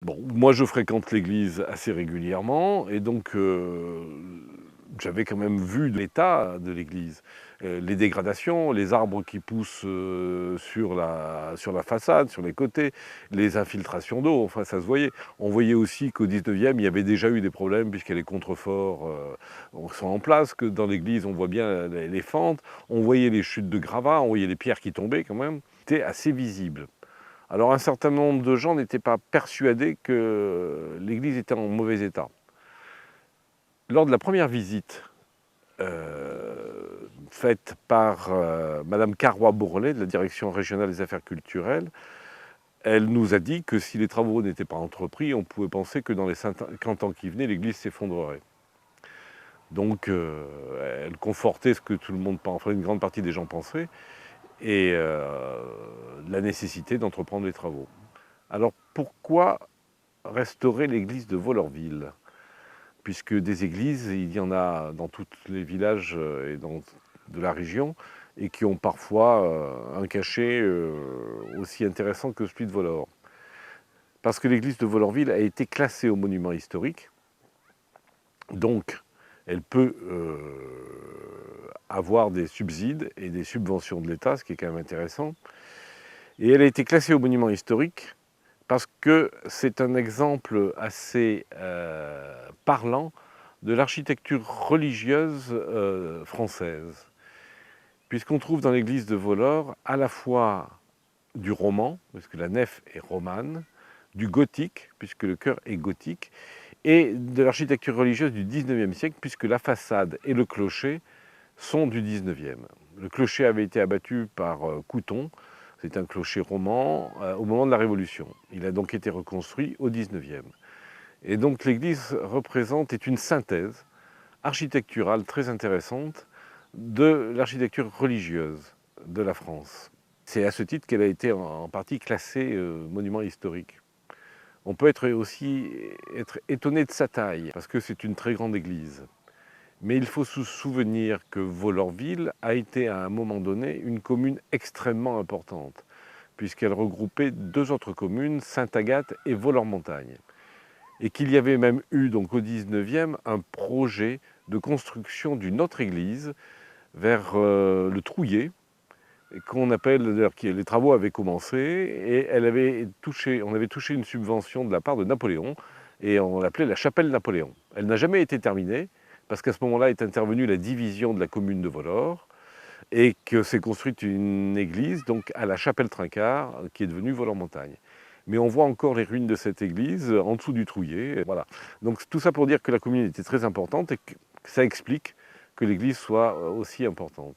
Bon, moi je fréquente l'église assez régulièrement et donc j'avais quand même vu l'état de l'église. Les dégradations, les arbres qui poussent sur la façade, sur les côtés, les infiltrations d'eau, enfin ça se voyait. On voyait aussi qu'au 19e, il y avait déjà eu des problèmes puisque les contreforts sont en place, que dans l'église on voit bien les fentes, on voyait les chutes de gravats, on voyait les pierres qui tombaient quand même. C'était assez visible. Alors un certain nombre de gens n'étaient pas persuadés que l'église était en mauvais état. Lors de la première visite faite par Madame Carrois-Bourlet de la Direction régionale des affaires culturelles, elle nous a dit que si les travaux n'étaient pas entrepris, on pouvait penser que dans les 50 ans qui venaient, l'église s'effondrerait. Donc elle confortait ce que tout le monde, enfin une grande partie des gens pensaient, et la nécessité d'entreprendre les travaux. Alors pourquoi restaurer l'église de Volorville, puisque des églises, il y en a dans tous les villages de la région, et qui ont parfois un cachet aussi intéressant que celui de Volor. Parce que l'église de Volorville a été classée au monument historique, donc elle peut avoir des subsides et des subventions de l'État, ce qui est quand même intéressant. Et elle a été classée au monument historique parce que c'est un exemple assez parlant de l'architecture religieuse française. Puisqu'on trouve dans l'église de Volor à la fois du roman, puisque la nef est romane, du gothique, puisque le chœur est gothique, et de l'architecture religieuse du 19e siècle, puisque la façade et le clocher sont du 19e. Le clocher avait été abattu par Couton, c'est un clocher roman au moment de la Révolution. Il a donc été reconstruit au 19e. Et donc l'église est une synthèse architecturale très intéressante de l'architecture religieuse de la France. C'est à ce titre qu'elle a été en partie classée monument historique. On peut aussi être étonné de sa taille, parce que c'est une très grande église. Mais il faut se souvenir que Volorville a été à un moment donné une commune extrêmement importante, puisqu'elle regroupait deux autres communes, Sainte-Agathe et Volors-Montagne. Et qu'il y avait même eu donc au 19e un projet de construction d'une autre église vers le Trouillet, qu'on appelle, les travaux avaient commencé et on avait touché une subvention de la part de Napoléon et on l'appelait la chapelle Napoléon. Elle n'a jamais été terminée parce qu'à ce moment-là est intervenue la division de la commune de Volor et que s'est construite une église donc à la chapelle Trincard qui est devenue Volors-Montagne. Mais on voit encore les ruines de cette église en dessous du Trouillet. Voilà. Donc tout ça pour dire que la commune était très importante et que ça explique que l'église soit aussi importante.